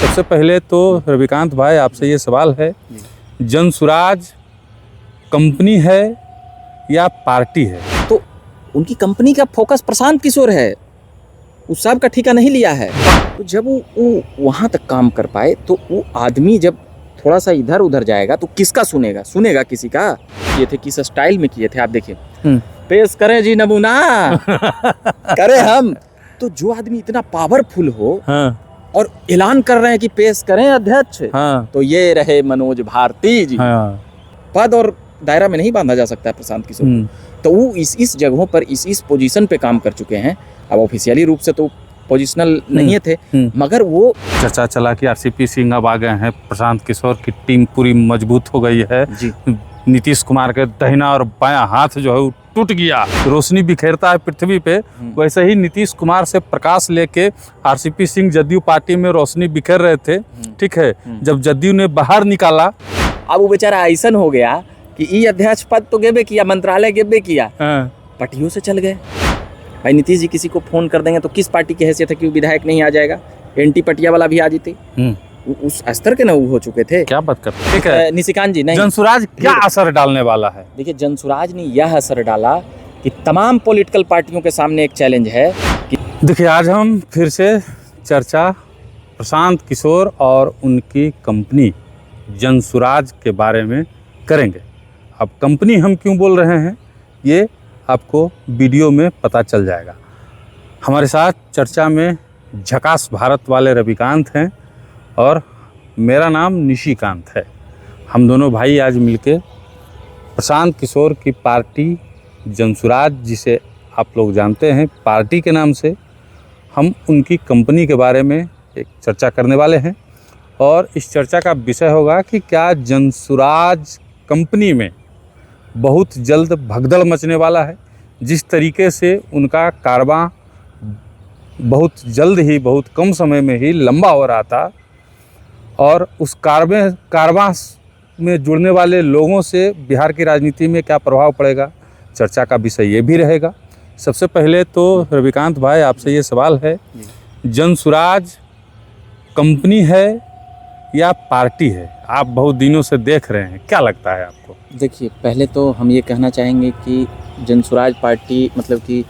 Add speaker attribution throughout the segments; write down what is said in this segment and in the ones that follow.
Speaker 1: सबसे पहले तो रविकांत भाई आपसे ये सवाल है, जनसुराज कंपनी है या पार्टी है?
Speaker 2: तो उनकी कंपनी का फोकस प्रशांत किशोर है, उस सब का ठेका नहीं लिया है। तो जब वो वहाँ तक काम कर पाए तो वो आदमी जब थोड़ा सा इधर उधर जाएगा तो किसका सुनेगा किसी का। किए थे किस स्टाइल में किए थे आप देखिए, पेश करें जी नमूना करें हम। तो जो आदमी इतना पावरफुल हो और ऐलान कर रहे हैं कि पेश करें अध्यक्ष, तो ये रहे मनोज भारती जी। पद और दायरा में नहीं बांधा जा सकता है प्रशांत किशोर। तो वो इस जगहों पर इस पोजीशन पे काम कर चुके हैं। अब ऑफिशियली रूप से तो पोजिशनल नहीं थे, मगर वो
Speaker 1: चर्चा चला कि आरसीपी सिंह अब आ गए हैं, प्रशांत किशोर की टीम पूरी मजबूत हो गई है
Speaker 2: जी।
Speaker 1: नीतीश कुमार के दाहिना और बायां हाथ जो है वो टूट गया, रोशनी बिखेरता है पृथ्वी पे, वैसे ही नीतीश कुमार से प्रकाश लेके आरसीपी सिंह जदयू पार्टी में रोशनी बिखेर रहे थे। ठीक है, जब जदयू ने बाहर निकाला,
Speaker 2: अब वो बेचारा ऐसा हो गया कि ई अध्यक्ष पद तो गेबे किया, मंत्रालय गेबे किया, पटियों से चल गए। भाई नीतीश जी किसी को फोन कर देंगे तो किस पार्टी की हैसियत है कि विधायक नहीं आ जाएगा, एंटी पटिया वाला भी आ जीते। उस स्तर के ना वो हो चुके थे।
Speaker 1: क्या बात करते हैं। ठीक है
Speaker 2: निशिकांत जी, नहीं
Speaker 1: जनसुराज क्या असर डालने वाला है?
Speaker 2: देखिए, जनसुराज ने यह असर डाला कि तमाम पॉलिटिकल पार्टियों के सामने एक चैलेंज है कि
Speaker 1: देखिए, आज हम फिर से चर्चा प्रशांत किशोर और उनकी कंपनी जनसुराज के बारे में करेंगे। अब कंपनी हम क्यों बोल रहे हैं ये आपको वीडियो में पता चल जाएगा। हमारे साथ चर्चा में झकास भारत वाले रविकांत हैं और मेरा नाम निशिकांत है। हम दोनों भाई आज मिलके प्रशांत किशोर की पार्टी जनसुराज, जिसे आप लोग जानते हैं पार्टी के नाम से, हम उनकी कंपनी के बारे में एक चर्चा करने वाले हैं। और इस चर्चा का विषय होगा कि क्या जनसुराज कंपनी में बहुत जल्द भगदड़ मचने वाला है। जिस तरीके से उनका कारवां बहुत जल्द ही, बहुत कम समय में ही लंबा हो रहा था, और उस कारवां में जुड़ने वाले लोगों से बिहार की राजनीति में क्या प्रभाव पड़ेगा, चर्चा का विषय ये भी रहेगा। सबसे पहले तो रविकांत भाई आपसे ये सवाल है, जनसुराज कंपनी है या पार्टी है? आप बहुत दिनों से देख रहे हैं, क्या लगता है आपको?
Speaker 2: देखिए, पहले तो हम ये कहना चाहेंगे कि जनसुराज पार्टी मतलब कि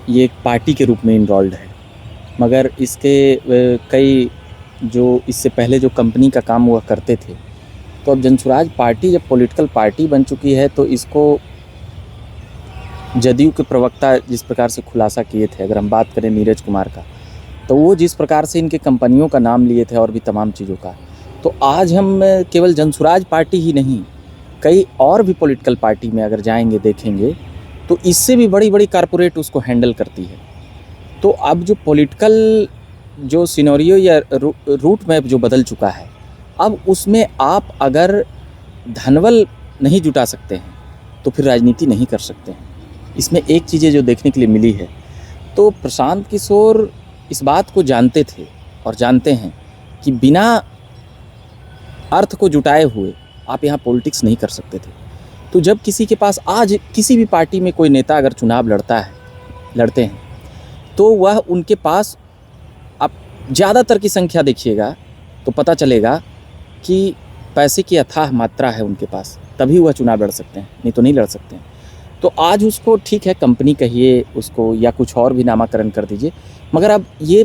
Speaker 2: ये एक पार्टी के रूप में इन्वॉल्व है, मगर इसके कई जो इससे पहले जो कंपनी का काम हुआ करते थे, तो अब जनसुराज पार्टी जब पॉलिटिकल पार्टी बन चुकी है तो इसको जदयू के प्रवक्ता जिस प्रकार से खुलासा किए थे, अगर हम बात करें नीरज कुमार का, तो वो जिस प्रकार से इनके कंपनियों का नाम लिए थे और भी तमाम चीज़ों का, तो आज हम केवल जनसुराज पार्टी ही नहीं, कई और भी पॉलिटिकल पार्टी में अगर जाएंगे देखेंगे तो इससे भी बड़ी बड़ी कारपोरेट उसको हैंडल करती है। तो अब जो पॉलिटिकल जो सिनेरियो या रूट मैप जो बदल चुका है, अब उसमें आप अगर धनबल नहीं जुटा सकते हैं तो फिर राजनीति नहीं कर सकते हैं। इसमें एक चीज़ें जो देखने के लिए मिली है, तो प्रशांत किशोर इस बात को जानते थे और जानते हैं कि बिना अर्थ को जुटाए हुए आप यहाँ पॉलिटिक्स नहीं कर सकते थे। तो जब किसी के पास आज किसी भी पार्टी में कोई नेता अगर चुनाव लड़ते हैं तो वह उनके पास, आप ज़्यादातर की संख्या देखिएगा तो पता चलेगा कि पैसे की अथाह मात्रा है उनके पास, तभी वह चुनाव लड़ सकते हैं, नहीं तो नहीं लड़ सकते हैं। तो आज उसको ठीक है कंपनी कहिए उसको या कुछ और भी नामाकरण कर दीजिए, मगर अब ये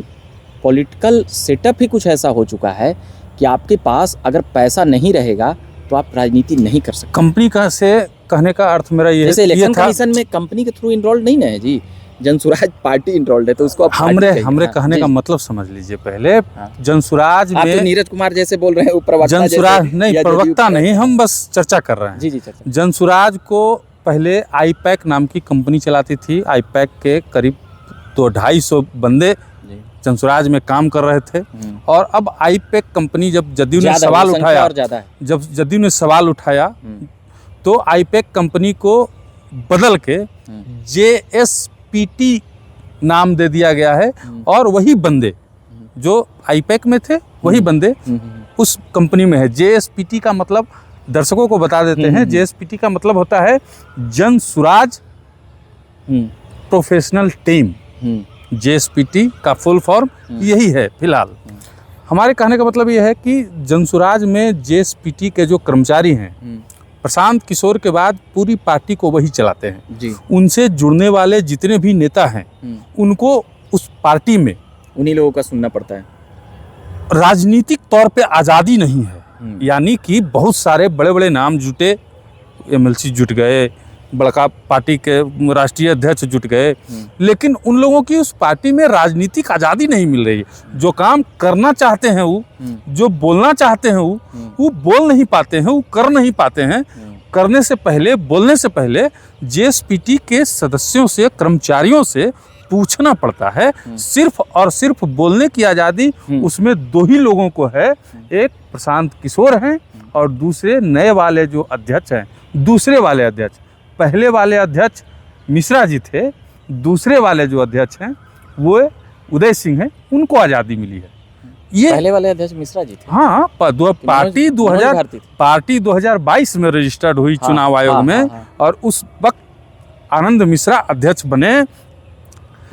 Speaker 2: पॉलिटिकल सेटअप ही कुछ ऐसा हो चुका है कि आपके पास अगर पैसा नहीं रहेगा तो आप राजनीति नहीं कर सकते।
Speaker 1: कंपनी का से कहने का अर्थ मेरा ये है,
Speaker 2: जैसे इलेक्शन कमीशन में कंपनी के थ्रू इन्वॉल्व नहीं है जी, जनसुराज पार्टी इन्वॉल्व है, तो उसको
Speaker 1: हमरे कहने का मतलब समझ लीजिए। पहले जनसुराज में
Speaker 2: तो नीरज कुमार जैसे बोल रहे हैं, प्रवक्ता
Speaker 1: जनसुराज नहीं, प्रवक्ता नहीं, हम बस चर्चा कर रहे हैं।
Speaker 2: जी।
Speaker 1: जनसुराज को पहले आईपैक नाम की कंपनी चलाती थी। आईपैक के करीब 250 बंदे जनसुराज में काम कर रहे थे, और अब आईपैक कंपनी जब जदयू ने सवाल उठाया तो आईपैक कंपनी को बदल के JSPT नाम दे दिया गया है, और वही बंदे जो आईपैक में थे वही बंदे उस कंपनी में है। JSPT का मतलब दर्शकों को बता देते हैं, JSPT का मतलब होता है जनसुराज प्रोफेशनल टीम। JSPT का फुल फॉर्म यही है फिलहाल। हमारे कहने का मतलब ये है कि जनसुराज में जेएसपीटी के जो कर्मचारी हैं, प्रशांत किशोर के बाद पूरी पार्टी को वही चलाते हैं
Speaker 2: जी।
Speaker 1: उनसे जुड़ने वाले जितने भी नेता हैं उनको उस पार्टी में
Speaker 2: उन्हीं लोगों का सुनना पड़ता है।
Speaker 1: राजनीतिक तौर पे आज़ादी नहीं है। यानी कि बहुत सारे बड़े बड़े नाम जुटे, एमएलसी जुट गए, बड़का पार्टी के राष्ट्रीय अध्यक्ष जुट गए, लेकिन उन लोगों की उस पार्टी में राजनीतिक आज़ादी नहीं मिल रही है। जो काम करना चाहते हैं वो, जो बोलना चाहते हैं वो बोल नहीं पाते हैं, वो कर नहीं पाते हैं। करने से पहले, बोलने से पहले जेएसपीटी के सदस्यों से, कर्मचारियों से पूछना पड़ता है। सिर्फ और सिर्फ बोलने की आज़ादी उसमें दो ही लोगों को है, एक प्रशांत किशोर हैं और दूसरे नए वाले जो अध्यक्ष हैं, दूसरे वाले अध्यक्ष। पहले वाले अध्यक्ष मिश्रा जी थे, दूसरे वाले जो अध्यक्ष हैं वो उदय सिंह हैं, उनको आज़ादी मिली है। ये
Speaker 2: पहले वाले अध्यक्ष मिश्रा जी थे।
Speaker 1: हाँ, पार्टी 2022 में रजिस्टर्ड हुई चुनाव आयोग में, और उस वक्त आनंद मिश्रा अध्यक्ष बने।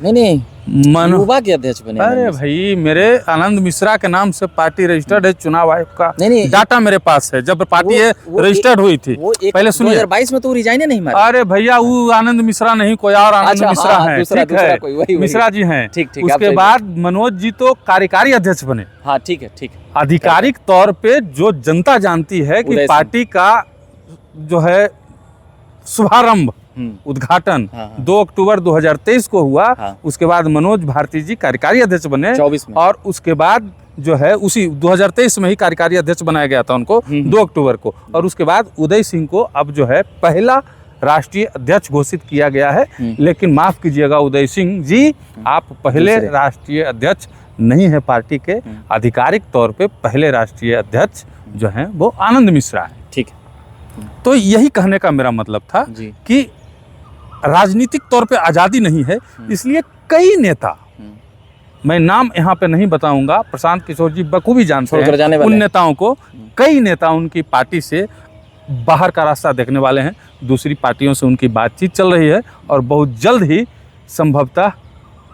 Speaker 2: नहीं, युवा के अध्यक्ष बने।
Speaker 1: अरे भाई, मेरे आनंद मिश्रा के नाम से पार्टी रजिस्टर्ड है चुनाव आयोग का।
Speaker 2: नहीं,
Speaker 1: डाटा मेरे पास है, जब पार्टी रजिस्टर्ड हुई थी। पहले सुनिए,
Speaker 2: 2022 में तो रिजाइन नहीं मारा।
Speaker 1: अरे भैया, वो आनंद मिश्रा नहीं, कोई और आनंद मिश्रा है, ठीक है, मिश्रा जी हैं। उसके बाद मनोज जी तो कार्यकारी अध्यक्ष बने।
Speaker 2: हाँ, ठीक है।
Speaker 1: आधिकारिक तौर पे जो जनता जानती है कि पार्टी का जो है शुभारंभ, उद्घाटन 2 अक्टूबर 2023 को हुआ। उसके बाद मनोज भारती जी कार्यकारी अध्यक्ष बने
Speaker 2: 24 में,
Speaker 1: और उसके बाद जो है उसी 2023 में ही कार्यकारी अध्यक्ष बनाया गया था उनको 2 अक्टूबर को। और उसके बाद उदय सिंह को अब जो है पहला राष्ट्रीय अध्यक्ष घोषित किया गया है। लेकिन माफ कीजिएगा उदय सिंह जी, आप पहले राष्ट्रीय अध्यक्ष नहीं है पार्टी के। आधिकारिक तौर पे पहले राष्ट्रीय अध्यक्ष जो है वो आनंद मिश्रा है।
Speaker 2: ठीक है।
Speaker 1: तो यही कहने का मेरा मतलब था कि राजनीतिक तौर पे आज़ादी नहीं है, इसलिए कई नेता, मैं नाम यहाँ पे नहीं बताऊंगा, प्रशांत किशोर जी बखूबी जानते हैं उन नेताओं को। कई नेता उनकी पार्टी से बाहर का रास्ता देखने वाले हैं, दूसरी पार्टियों से उनकी बातचीत चल रही है, और बहुत जल्द ही संभवतः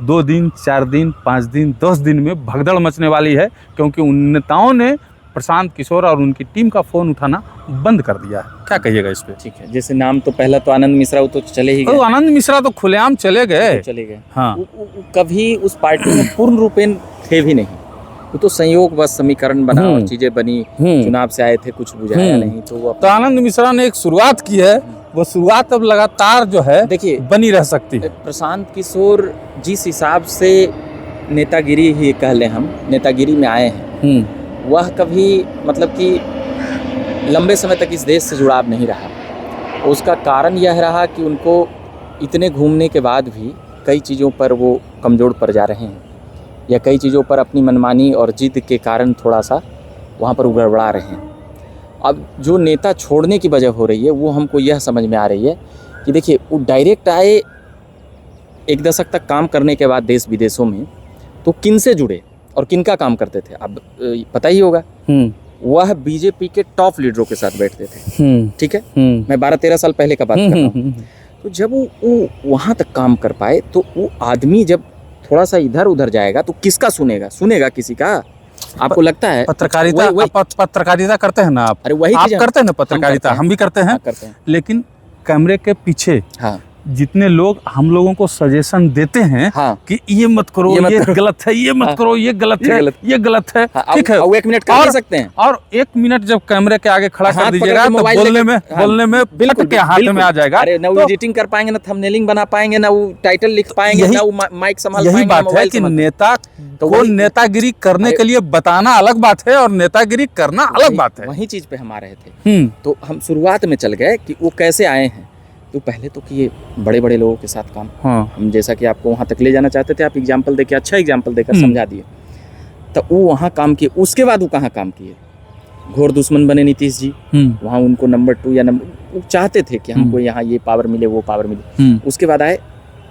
Speaker 1: 2 दिन, 4 दिन, 5 दिन, 10 दिन में भगदड़ मचने वाली है, क्योंकि उन नेताओं ने प्रशांत किशोर और उनकी टीम का फ़ोन उठाना बंद कर दिया है। क्या कहिएगा इस पे?
Speaker 2: ठीक है, जैसे नाम तो पहला तो आनंद मिश्रा, वो तो चले ही गए।
Speaker 1: तो आनंद मिश्रा तो खुलेआम चले गए। हाँ,
Speaker 2: कभी उस पार्टी में पूर्ण रूपेण थे भी नहीं, वो तो संयोग बस समीकरण बना और चीजें बनी। चुनाव से आए थे, कुछ बुझाया नहीं, तो
Speaker 1: आनंद मिश्रा ने एक शुरुआत की है, वो शुरुआत अब लगातार जो है देखिए बनी रह सकती है।
Speaker 2: प्रशांत किशोर जिस हिसाब से नेतागिरी ही कह लें, हम नेतागिरी में आए हैं, वह कभी मतलब कि लंबे समय तक इस देश से जुड़ाव नहीं रहा। उसका कारण यह रहा कि उनको इतने घूमने के बाद भी कई चीज़ों पर वो कमज़ोर पड़ जा रहे हैं, या कई चीज़ों पर अपनी मनमानी और जिद के कारण थोड़ा सा वहाँ पर गड़बड़ा रहे हैं। अब जो नेता छोड़ने की वजह हो रही है, वो हमको यह समझ में आ रही है कि देखिए, वो डायरेक्ट आए 1 दशक तक काम करने के बाद देश विदेशों में, तो किन से जुड़े और किनका काम करते थे अब पता ही होगा। वह बीजेपी के टॉप लीडरों के साथ बैठते थे। ठीक है, मैं 12-13 साल पहले का बात कर रहा हूँ। तो जब वो वहाँ तक काम कर पाए, तो वो आदमी जब थोड़ा सा इधर उधर जाएगा तो किसका सुनेगा किसी का? आपको लगता है
Speaker 1: पत्रकारिता करते हैं ना आप?
Speaker 2: अरे वही
Speaker 1: आप करते हैं ना पत्रकारिता, हम भी करते हैं। लेकिन कैमरे के पीछे जितने लोग हम लोगों को सजेशन देते हैं कि ये मत करो, ये गलत है, ये मत करो, ये गलत है, ये गलत है, ठीक है,
Speaker 2: 1 मिनट कर सकते हैं।
Speaker 1: और 1 मिनट जब कैमरे के आगे खड़ा कर दीजिएगा तो बोलने में बिल्कुल के हाथ में आ जाएगा।
Speaker 2: अरे ना वो एडिटिंग कर पाएंगे, ना थंबनेलिंग बना पाएंगे, ना वो टाइटल लिख पाएंगे, ना वो माइक संभाल पाएंगे।
Speaker 1: यही बात है कि नेता को नेतागिरी करने के लिए बताना अलग बात है और नेतागिरी करना अलग बात है।
Speaker 2: वही चीज पे हम आ रहे थे। तो हम शुरुआत में चल गए कि वो कैसे आए हैं। तो पहले तो किए बड़े बड़े लोगों के साथ काम। हम जैसा कि आपको वहाँ तक ले जाना चाहते थे, आप एग्जाम्पल देके, अच्छा एग्जाम्पल देकर समझा दिए। तो वो वहाँ काम किए। उसके बाद वो कहाँ काम किए? घोर दुश्मन बने नीतीश जी। वहाँ उनको नंबर 2 या वो चाहते थे कि हमको यहाँ ये पावर मिले, वो पावर मिले। उसके बाद आए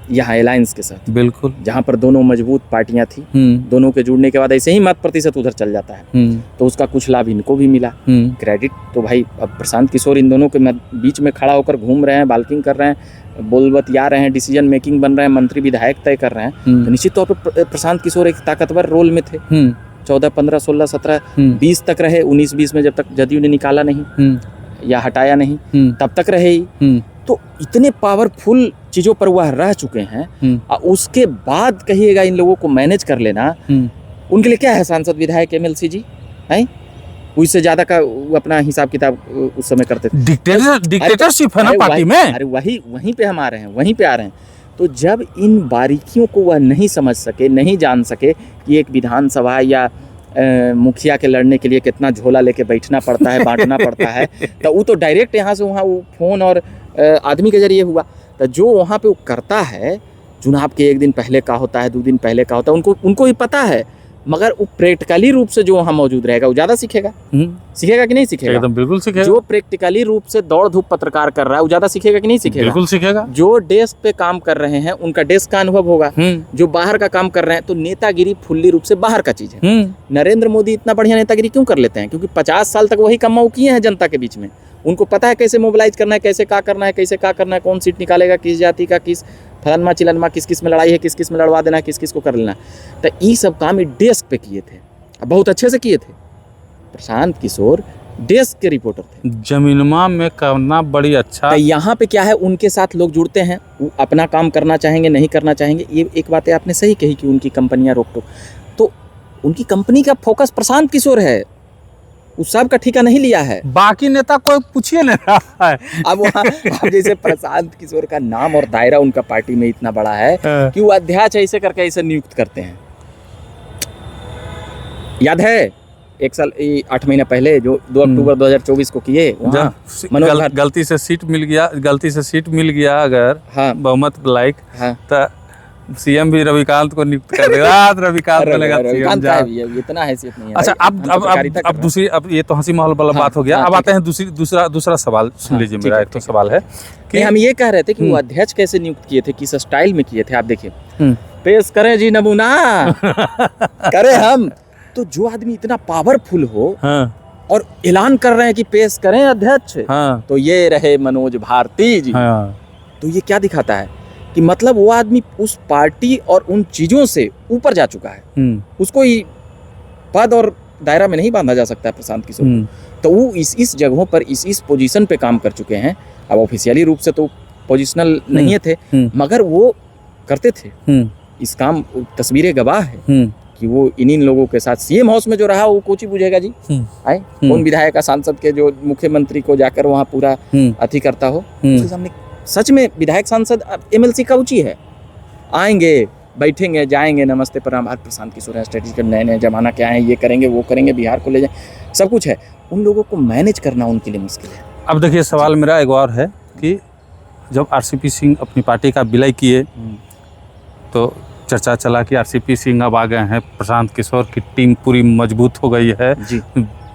Speaker 2: यहाँ अलायंस के साथ, बिल्कुल, जहाँ पर दोनों मजबूत पार्टियां थी। दोनों के जुड़ने के बाद ऐसे ही 1% उधर चल जाता है। तो उसका कुछ लाभ इनको भी मिला। क्रेडिट तो भाई अब प्रशांत किशोर इन दोनों के बीच में खड़ा होकर घूम रहे हैं, बाल्किंग कर रहे हैं, बोल बतिया रहे हैं, डिसीजन मेकिंग बन रहे हैं, मंत्री विधायक तय कर रहे हैं। तो निश्चित तौर पर प्रशांत किशोर एक ताकतवर रोल में थे। 2014, 15, 16, 17, 20 तक रहे, 19, 20 में जब तक जदयू ने निकाला नहीं या हटाया नहीं तब तक रहे ही। तो इतने पावरफुल चीज़ों पर वह रह चुके हैं, और उसके बाद कहिएगा इन लोगों को मैनेज कर लेना, उनके लिए क्या है सांसद विधायक MLC जी हैं? उससे ज़्यादा का वो अपना हिसाब किताब उस समय करते थे।
Speaker 1: डिक्टेटरशिप है ना पार्टी में।
Speaker 2: अरे वहीं पे हम आ रहे हैं, वहीं पे आ रहे हैं। तो जब इन बारीकियों को वह नहीं समझ सके, नहीं जान सके कि एक विधानसभा या मुखिया के लड़ने के लिए कितना झोला लेके बैठना पड़ता है, बांटना पड़ता है, तो वो तो डायरेक्ट यहाँ से वहाँ वो फोन और आदमी के जरिए हुआ। तो जो वहाँ पे वो करता है, चुनाव के 1 दिन पहले का होता है, 2 दिन पहले का होता है, उनको ही पता है, मगर वो प्रैक्टिकली रूप से जो वहाँ मौजूद रहेगा वो ज़्यादा सीखेगा। सीखेगा कि नहीं सीखेगा?
Speaker 1: एकदम बिल्कुल सीखेगा।
Speaker 2: जो प्रैक्टिकली रूप से दौड़ धूप पत्रकार कर रहा है वो ज़्यादा सीखेगा कि नहीं सीखेगा?
Speaker 1: बिल्कुल सीखेगा।
Speaker 2: जो डेस्क पे काम कर रहे हैं उनका डेस्क का अनुभव होगा। जो बाहर का काम कर रहे हैं, तो नेतागिरी फुल्ली रूप से बाहर का चीज़ है। नरेंद्र मोदी इतना बढ़िया नेतागिरी क्यों कर लेते हैं? क्योंकि 50 साल तक वही कमाऊ किए हैं जनता के बीच में। उनको पता है कैसे मोबिलाइज करना है, कैसे क्या करना है, कैसे क्या करना है, कौन सीट निकालेगा, किस जाति का, किस फलानमा चिलनमा, किस किस में लड़ाई है, किस किस में लड़वा देना है, किस किस को कर लेना है। तो ये सब काम डेस्क पे किए थे, बहुत अच्छे से किए थे। प्रशांत किशोर डेस्क के रिपोर्टर थे,
Speaker 1: जमीनमा में करना बड़ी अच्छा।
Speaker 2: तो यहाँ पे क्या है, उनके साथ लोग जुड़ते हैं, वो अपना काम करना चाहेंगे, नहीं करना चाहेंगे। ये एक बात है आपने सही कही कि उनकी कंपनियां रोक टोक, तो उनकी कंपनी का फोकस प्रशांत किशोर है, उस सब का ठेका नहीं लिया है।
Speaker 1: बाकी नेता कोई पूछिए नहीं रहा है।
Speaker 2: अब वहाँ अब जैसे प्रशांत किशोर का नाम और दायरा उनका पार्टी में इतना बड़ा है कि वो अध्यक्ष ऐसे करके ऐसे नियुक्त करते हैं। याद है 1 साल 8 महीना पहले जो 2 अक्टूबर 2024 को किए,
Speaker 1: गलती से सीट मिल गया अगर,
Speaker 2: हाँ,
Speaker 1: बहुमत लाइक,
Speaker 2: हाँ,
Speaker 1: तो सीएम भी रविकांत को नियुक्त कर देगा। रविकांत बनेगा सीएम।
Speaker 2: इतना हैसियत नहीं है।
Speaker 1: अच्छा, अब दूसरी, अब ये तो हंसी माहौल वाला बात हो गया। अब आते हैं दूसरा सवाल सुन लीजिए। मेरा एक तो सवाल है
Speaker 2: कि हम ये कह रहे थे कि वो अध्यक्ष कैसे नियुक्त किए थे, किस स्टाइल में किए थे। आप देखिए, पेश करें जी नमूना करें हम। तो जो आदमी इतना पावरफुल हो, हाँ, और ऐलान कर रहे हैं कि पेश करें अध्यक्ष, हाँ, तो ये रहे मनोज भारती जी, हाँ, तो ये क्या दिखाता है कि मतलब वो आदमी उस पार्टी और उन चीजों से ऊपर जा चुका है। उसको ही पद और दायरा में नहीं बांधा जा सकता है प्रशांत किशोर। तो वो इस जगहों पर इस पोजीशन पे काम कर चुके हैं। अब ऑफिशियली रूप से तो पोजिशनल नहीं थे, मगर वो करते थे इस काम। तस्वीरें गवाह है कि वो इन लोगों के साथ सीएम हाउस में जो रहा, वो कोची बुझेगा जी। आए कौन विधायक का, सांसद के जो मुख्यमंत्री को जाकर वहाँ पूरा अति करता हो, उसके सामने सच में विधायक सांसद MLC का ऊँची है। आएंगे, बैठेंगे, जाएंगे, नमस्ते प्रणाम, प्रशांत किशोर है, स्ट्रेटेजिक नए जमाना क्या है, ये करेंगे, वो करेंगे, बिहार को ले जाए, सब कुछ है। उन लोगों को मैनेज करना उनके लिए मुश्किल है।
Speaker 1: अब देखिए, सवाल मेरा एक और है कि जब RCP सिंह अपनी पार्टी का विलय किए तो चर्चा चला कि RCP सिंह अब आ गए हैं, प्रशांत किशोर की टीम पूरी मजबूत हो गई है,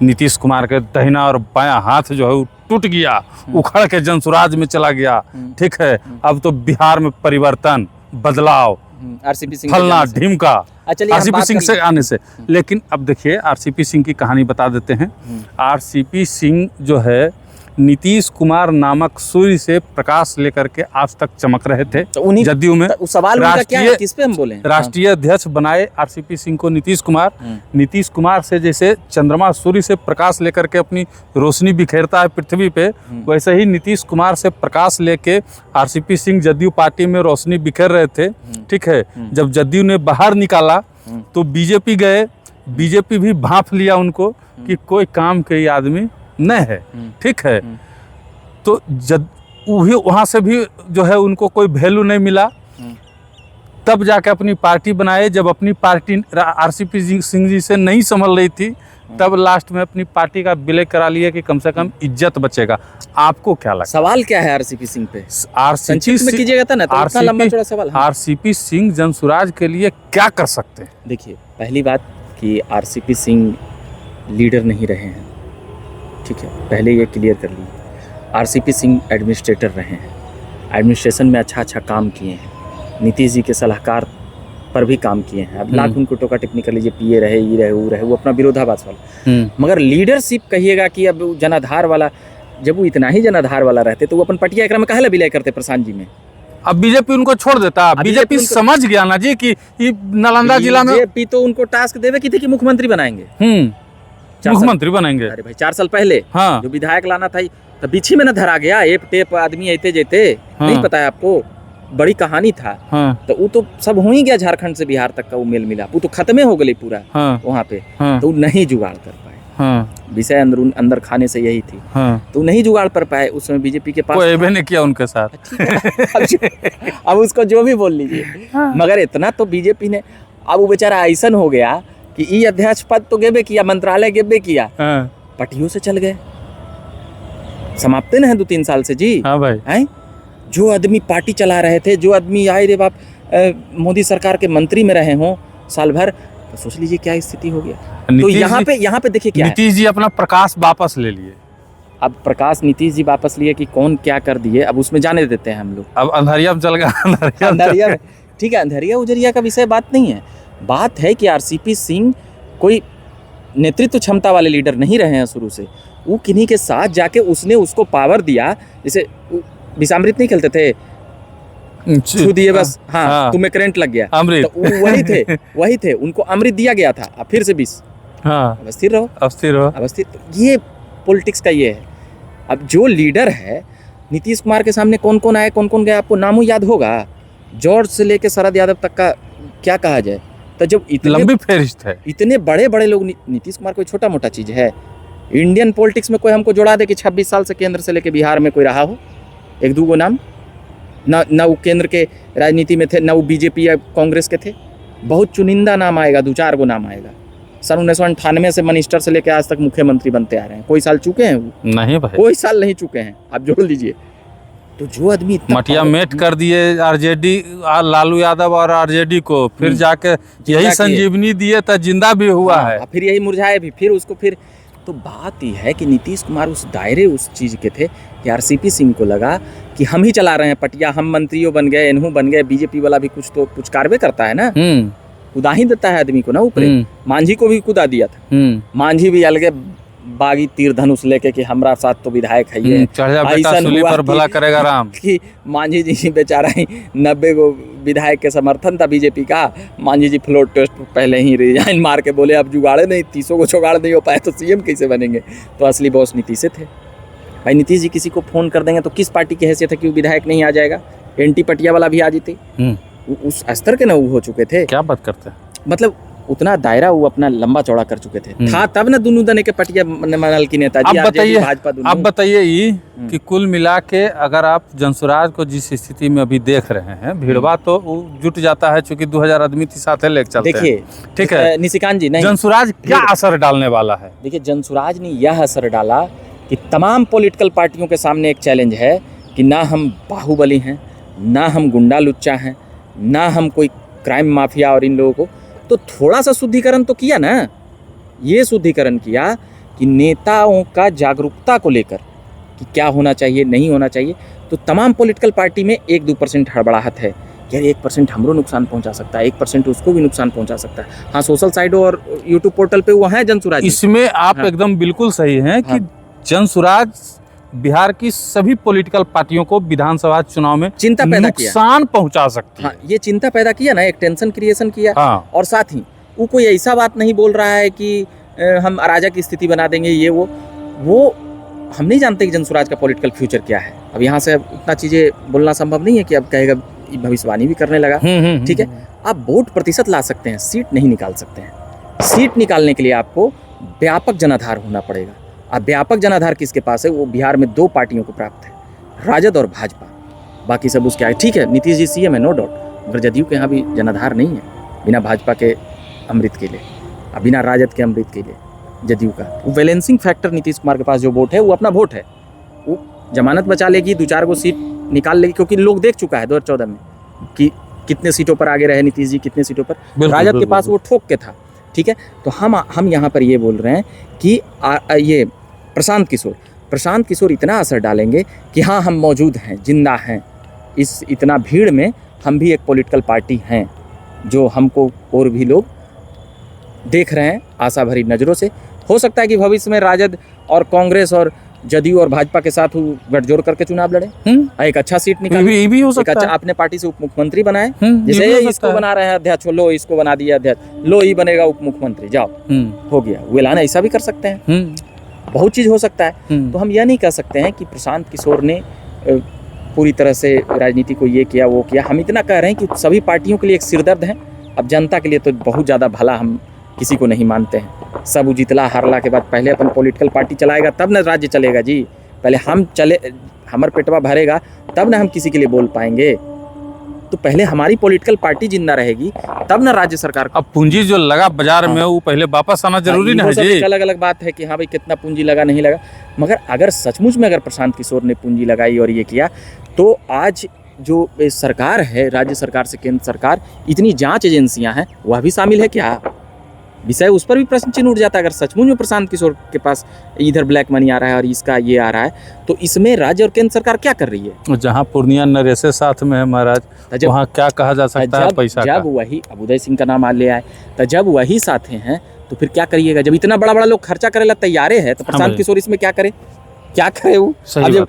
Speaker 1: नीतीश कुमार के दाहिना और बायां हाथ जो है टूट गया, उखड़ के जनसुराज में चला गया। ठीक है, अब तो बिहार में परिवर्तन, बदलाव,
Speaker 2: RCP सिंह
Speaker 1: फलना ढीमका RCP सिंह से आने से। लेकिन अब देखिए, RCP सिंह की कहानी बता देते हैं। RCP सिंह जो है नीतीश कुमार नामक सूर्य से प्रकाश लेकर के आज तक चमक रहे थे। तो जदयू में
Speaker 2: सवाल उनका क्या है, किस पे हम बोले?
Speaker 1: राष्ट्रीय अध्यक्ष बनाए RCP सिंह को नीतीश कुमार। नीतीश कुमार से जैसे चंद्रमा सूर्य से प्रकाश लेकर के अपनी रोशनी बिखेरता है पृथ्वी पे, वैसे ही नीतीश कुमार से प्रकाश लेके RCP सिंह जदयू पार्टी में रोशनी बिखेर रहे थे। ठीक है, जब जदयू ने बाहर निकाला तो बीजेपी गए, बीजेपी भी भांप लिया उनको कि कोई काम के आदमी नहीं है। ठीक है, तो जब वहाँ से भी जो है उनको कोई वैल्यू नहीं मिला, तब जाके अपनी पार्टी बनाए। जब अपनी पार्टी RCP सिंह जी से नहीं संभल रही थी, तब लास्ट में अपनी पार्टी का विलय करा लिया कि कम से कम इज्जत बचेगा। आपको क्या लगता है?
Speaker 2: सवाल क्या है RCP सिंह पे? संक्षिप्त में कीजिएगा था ना, तो इतना लंबा चौड़ा सवाल।
Speaker 1: RCP सिंह जनसुराज के लिए क्या कर सकते हैं?
Speaker 2: देखिए, पहली बात कि RCP सिंह लीडर नहीं रहे हैं। ठीक है, पहले ये क्लियर कर लीजिए। RCP सिंह एडमिनिस्ट्रेटर रहे हैं, एडमिनिस्ट्रेशन में अच्छा काम किए हैं, नीतीश जी के सलाहकार पर भी काम किए हैं। अब लाख उनको टोका टिप्पणी कर लीजिए, PA रहे, ये रहे, वो रहे, वो अपना विरोधाभास वाला। मगर लीडरशिप कहिएगा कि अब जनाधार वाला, जब वो इतना ही जनाधार वाला रहते तो वो अपन पटिया एकरा में काहे ला विलय करते प्रशांत जी में?
Speaker 1: अब बीजेपी उनको छोड़ देता। बीजेपी समझ गया ना जी कि नालंदा जिला में
Speaker 2: बीजेपी तो उनको टास्क देवे की थी कि मुख्यमंत्री बनाएंगे,
Speaker 1: मुख्यमंत्री बनेंगे।
Speaker 2: अरे भाई 4 साल पहले
Speaker 1: हाँ।
Speaker 2: जो विधायक लाना था तो बीच में ना धरा गया, एप टेप आदमी ऐते जेते।
Speaker 1: हाँ।
Speaker 2: नहीं पता है आपको, बड़ी कहानी था।
Speaker 1: हाँ।
Speaker 2: तो वो तो सब हो ही गया, झारखंड से बिहार तक का वो मेल मिला, वो तो खत्म हो गई पूरा।
Speaker 1: हाँ।
Speaker 2: वहाँ पे
Speaker 1: हाँ।
Speaker 2: तो नहीं जुगाड़ कर पाए।
Speaker 1: हाँ।
Speaker 2: विषय अंदर खाने से यही थी।
Speaker 1: हाँ।
Speaker 2: तो नहीं जुगाड़ कर पाए उस समय बीजेपी के पास,
Speaker 1: कोई नहीं किया उनके साथ।
Speaker 2: अब उसको जो भी बोल लीजिए, मगर इतना तो बीजेपी ने, अब वो बेचारा ऐसा हो गया कि ई अध्यक्ष पद तो गेबे किया, मंत्रालय गेबे किया, पटियों से चल गए, समाप्त न है 2-3 साल से जी।
Speaker 1: हाँ भाई।
Speaker 2: हैं जो आदमी पार्टी चला रहे थे, जो आदमी आए रे बाप मोदी सरकार के मंत्री में रहे हों साल भर, तो सोच लीजिए क्या स्थिति हो गया। तो यहाँ पे देखिए क्या है,
Speaker 1: नीतीश जी अपना प्रकाश वापस ले लिए।
Speaker 2: अब प्रकाश नीतीश जी वापस लिए कि कौन क्या कर दिए, अब उसमें जाने देते हैं हम लोग।
Speaker 1: अब अंधरिया में चल गया।
Speaker 2: अंधरिया में ठीक है, अंधरिया उजरिया का विषय बात नहीं है। बात है कि आरसीपी सिंह कोई नेतृत्व क्षमता वाले लीडर नहीं रहे हैं शुरू से। वो किन्हीं के साथ जाके उसने उसको पावर दिया, जैसे विषामृत नहीं खेलते थे, छू दिए बस, हाँ तुम्हें करंट लग गया,
Speaker 1: अमृत,
Speaker 2: तो वही थे उनको अमृत दिया गया था। अब फिर से 20,
Speaker 1: हाँ
Speaker 2: अब स्थिर रहो,
Speaker 1: अब स्थिर रहो,
Speaker 2: अब स्थिर। ये पॉलिटिक्स का ये है। अब जो लीडर है, नीतीश कुमार के सामने कौन कौन आए कौन कौन गया, आपको नामों याद होगा, जॉर्ज से लेके शरद यादव तक का क्या कहा जाए। तो जब इतने
Speaker 1: लंबी फेरिस्त है,
Speaker 2: इतने बड़े बड़े लोग, नीतीश कुमार कोई छोटा मोटा चीज है? इंडियन पॉलिटिक्स में कोई हमको जोड़ा दे कि 26 साल से केंद्र से लेके बिहार में कोई रहा हो, 1-2 नाम ना वो केंद्र के राजनीति में थे, ना वो बीजेपी या कांग्रेस के थे। बहुत चुनिंदा नाम आएगा, 2-4 नाम आएगा। सन 1998 से मिनिस्टर से लेकर आज तक मुख्यमंत्री बनते आ रहे हैं। कोई साल चुके हैं?
Speaker 1: नहीं भाई,
Speaker 2: कोई साल नहीं चुके हैं, आप जोड़ लीजिए। तो जो आदमी
Speaker 1: मटिया मेट कर दिए आरजेडी, लालू यादव और आरजेडी को, फिर जाके यही संजीवनी दिए तो जिंदा भी हुआ है,
Speaker 2: फिर यही मुरझाए भी, फिर उसको फिर। तो बात यह है कि नीतीश कुमार उस दायरे उस चीज़ के थे कि आरसीपी सिंह को लगा कि हम ही चला रहे हैं पटिया, हम मंत्रियों बन गए, इन्हों बन गए, बीजेपी वाला भी कुछ तो कुछ कार्य करता है ना, कुदा ही देता है आदमी को ना ऊपर। मांझी को भी कुदा दिया था, मांझी भी अलगे बागी तीर धनुष लेके कि हमरा साथ तो विधायक है ये,
Speaker 1: पर भला करेगा राम,
Speaker 2: कि मांझी जी बेचारा ही 90 गो विधायक के समर्थन था बीजेपी का। मांझी जी फ्लोर टेस्ट पहले ही रिजाइन मार के बोले अब जुगाड़े नहीं, 30 को जुगाड़ नहीं हो पाए तो सीएम कैसे बनेंगे। तो असली बॉस नीतीश से थे भाई। नीतीश जी किसी को फोन कर देंगे तो किस पार्टी की हैसियत है कि वो विधायक नहीं आ जाएगा? एंटी पटिया वाला भी आ जीते, उस स्तर के ना वो हो चुके थे।
Speaker 1: क्या बात करते हैं, मतलब
Speaker 2: उतना दायरा वो अपना लंबा चौड़ा कर चुके थे। था तब ना दोनों दने के पटिया मनल की नेताजी।
Speaker 1: अब बताइए ये कि कुल मिला के अगर आप जनसुराज को जिस स्थिति में अभी देख रहे हैं, भीड़वा तो जुट जाता है, चूंकि 2000 आदमी साथ लेके चलते हैं।
Speaker 2: देखिए
Speaker 1: ठीक है
Speaker 2: निशिकांत जी, नहीं
Speaker 1: जनसुराज क्या असर डालने वाला है?
Speaker 2: देखिए जनसुराज ने यह असर डाला कि तमाम पॉलिटिकल पार्टियों के सामने एक चैलेंज है कि ना हम बाहुबली हैं, ना हम गुंडा लुच्चा हैं, ना हम कोई क्राइम माफिया और इन लोगों को। तो थोड़ा सा शुद्धिकरण तो किया ना, ये शुद्धिकरण किया कि नेताओं का जागरूकता को लेकर कि क्या होना चाहिए नहीं होना चाहिए। तो तमाम पॉलिटिकल पार्टी में 1-2% हड़बड़ाहट है, यार 1% हमरो नुकसान पहुंचा सकता है, 1% उसको भी नुकसान पहुंचा सकता है। हाँ, सोशल साइडों और यूट्यूब पोर्टल पे वो है जनसुराज।
Speaker 1: इसमें आप एकदम बिल्कुल सही हैं कि जनसुराज बिहार की सभी पॉलिटिकल पार्टियों को विधानसभा चुनाव में
Speaker 2: चिंता पैदा किया,
Speaker 1: नुकसान पहुंचा सकती है।
Speaker 2: हाँ, ये चिंता पैदा किया ना, एक टेंशन क्रिएशन किया।
Speaker 1: हाँ।
Speaker 2: और साथ ही वो कोई ऐसा बात नहीं बोल रहा है कि हम अराजक की स्थिति बना देंगे, ये वो हम नहीं जानते कि जनसुराज का पॉलिटिकल फ्यूचर क्या है। अब यहाँ से उतना चीज़ें बोलना संभव नहीं है कि अब कहेगा भविष्यवाणी भी करने लगा। ठीक है, आप वोट प्रतिशत ला सकते हैं, सीट नहीं निकाल सकते हैं। सीट निकालने के लिए आपको व्यापक जनाधार होना पड़ेगा। अब व्यापक जनाधार किसके पास है? वो बिहार में 2 पार्टियों को प्राप्त है, राजद और भाजपा। बाकी सब उसके आगे। ठीक है, नीतीश जी सीएम है, नो डाउट, मगर जदयू के यहाँ भी जनाधार नहीं है बिना भाजपा के अमृत के लिए, बिना राजद के अमृत के लिए जदयू का। वो बैलेंसिंग फैक्टर नीतीश कुमार के पास जो वोट है वो अपना वोट है, वो जमानत बचा लेगी, 2-4 को सीट निकाल लेगी, क्योंकि लोग देख चुका है 2014 में कि कितने सीटों पर आगे रहे नीतीश जी, कितने सीटों पर। राजद के पास वो ठोक के था। ठीक है, तो हम यहाँ पर ये बोल रहे हैं कि ये प्रशांत किशोर इतना असर डालेंगे कि हाँ हम मौजूद हैं, जिंदा हैं, इस इतना भीड़ में हम भी एक पॉलिटिकल पार्टी हैं जो हमको और भी लोग देख रहे हैं आशा भरी नज़रों से। हो सकता है कि भविष्य में राजद और कांग्रेस और जदयू और भाजपा के साथ वो गठजोड़ करके चुनाव लड़े, एक अच्छा सीट निकाले,
Speaker 1: ये भी हो
Speaker 2: एक
Speaker 1: सकता
Speaker 2: अच्छा
Speaker 1: है।
Speaker 2: अपने पार्टी से उप मुख्यमंत्री बनाए,
Speaker 1: ये
Speaker 2: जैसे
Speaker 1: भी हो
Speaker 2: इसको
Speaker 1: सकता है।
Speaker 2: बना रहे हैं अध्यक्ष, लो इसको बना दिया अध्यक्ष, लो ही बनेगा उप मुख्यमंत्री, जाओ हो गया। वो ऐलान ऐसा भी कर सकते हैं, बहुत चीज हो सकता है। तो हम यह नहीं कह सकते हैं कि प्रशांत किशोर ने पूरी तरह से राजनीति को ये किया वो किया। हम इतना कह रहे हैं कि सभी पार्टियों के लिए एक सिरदर्द है। अब जनता के लिए तो बहुत ज़्यादा भला हम किसी को नहीं मानते हैं। सब जितला हारला के बाद पहले अपन पॉलिटिकल पार्टी चलाएगा तब ना राज्य चलेगा जी। पहले हम चले, हमार पेटवा भरेगा तब ना हम किसी के लिए बोल पाएंगे। तो पहले हमारी पॉलिटिकल पार्टी जिंदा रहेगी तब ना राज्य सरकार।
Speaker 1: अब पूंजी जो लगा बाजार में वो पहले वापस आना जरूरी ना है जी।
Speaker 2: अलग अलग बात है कि हाँ भाई कितना पूंजी लगा नहीं लगा, मगर अगर सचमुच में अगर प्रशांत किशोर ने पूंजी लगाई और ये किया तो आज जो सरकार है, राज्य सरकार से केंद्र सरकार, इतनी जांच एजेंसियां हैं, वह भी शामिल है क्या विषय, उस पर भी प्रश्न चिन्ह उठ जाता है। अगर सचमुच में प्रशांत किशोर के पास इधर ब्लैक मनी आ रहा है और इसका ये आ रहा है तो इसमें राज्य और केंद्र सरकार क्या कर रही है।
Speaker 1: जहाँ पूर्णिया नरेश साथ में है महाराज, वहाँ क्या कहा जा सकता है पैसा का।
Speaker 2: जब वही अब उदय सिंह का नाम आ ले आए तो जब वही साथे हैं तो फिर क्या करिएगा। जब इतना बड़ा बड़ा लोग खर्चा करेला तैयारे है तो प्रशांत किशोर इसमें क्या करे, क्या करे वो। अब जब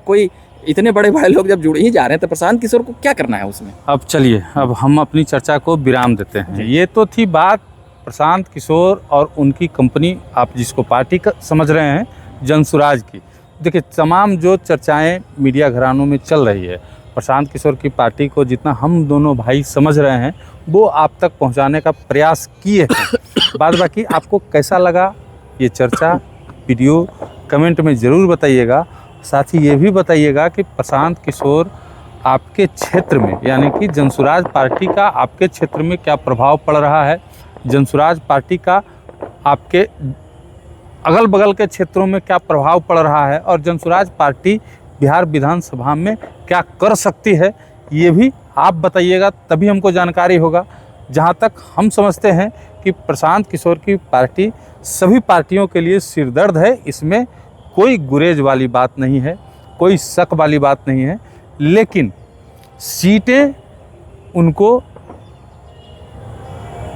Speaker 2: कोई इतने बड़े बड़े लोग जब जुड़ ही जा रहे हैं तो प्रशांत किशोर को क्या करना है उसमें।
Speaker 1: अब चलिए, अब हम अपनी चर्चा को विराम देते हैं। ये तो थी बात प्रशांत किशोर और उनकी कंपनी, आप जिसको पार्टी का समझ रहे हैं, जनसुराज की। देखिए, तमाम जो चर्चाएं मीडिया घरानों में चल रही है, प्रशांत किशोर की पार्टी को जितना हम दोनों भाई समझ रहे हैं वो आप तक पहुंचाने का प्रयास किए हैं। बाद बाकी आपको कैसा लगा ये चर्चा, वीडियो कमेंट में ज़रूर बताइएगा। साथ ही ये भी बताइएगा कि प्रशांत किशोर आपके क्षेत्र में, यानी कि जनसुराज पार्टी का आपके क्षेत्र में क्या प्रभाव पड़ रहा है, जनसुराज पार्टी का आपके अगल बगल के क्षेत्रों में क्या प्रभाव पड़ रहा है, और जनसुराज पार्टी बिहार विधानसभा में क्या कर सकती है, ये भी आप बताइएगा, तभी हमको जानकारी होगा। जहाँ तक हम समझते हैं कि प्रशांत किशोर की पार्टी सभी पार्टियों के लिए सिरदर्द है, इसमें कोई गुरेज वाली बात नहीं है, कोई शक वाली बात नहीं है। लेकिन सीटें उनको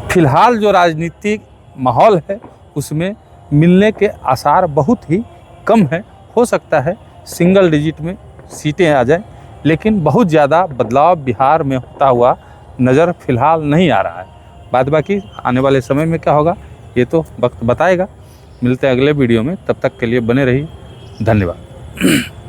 Speaker 1: फिलहाल जो राजनीतिक माहौल है उसमें मिलने के आसार बहुत ही कम है। हो सकता है सिंगल डिजिट में सीटें आ जाए, लेकिन बहुत ज़्यादा बदलाव बिहार में होता हुआ नज़र फिलहाल नहीं आ रहा है। बाद बाकी आने वाले समय में क्या होगा ये तो वक्त बताएगा। मिलते हैं अगले वीडियो में, तब तक के लिए बने रहिए। धन्यवाद।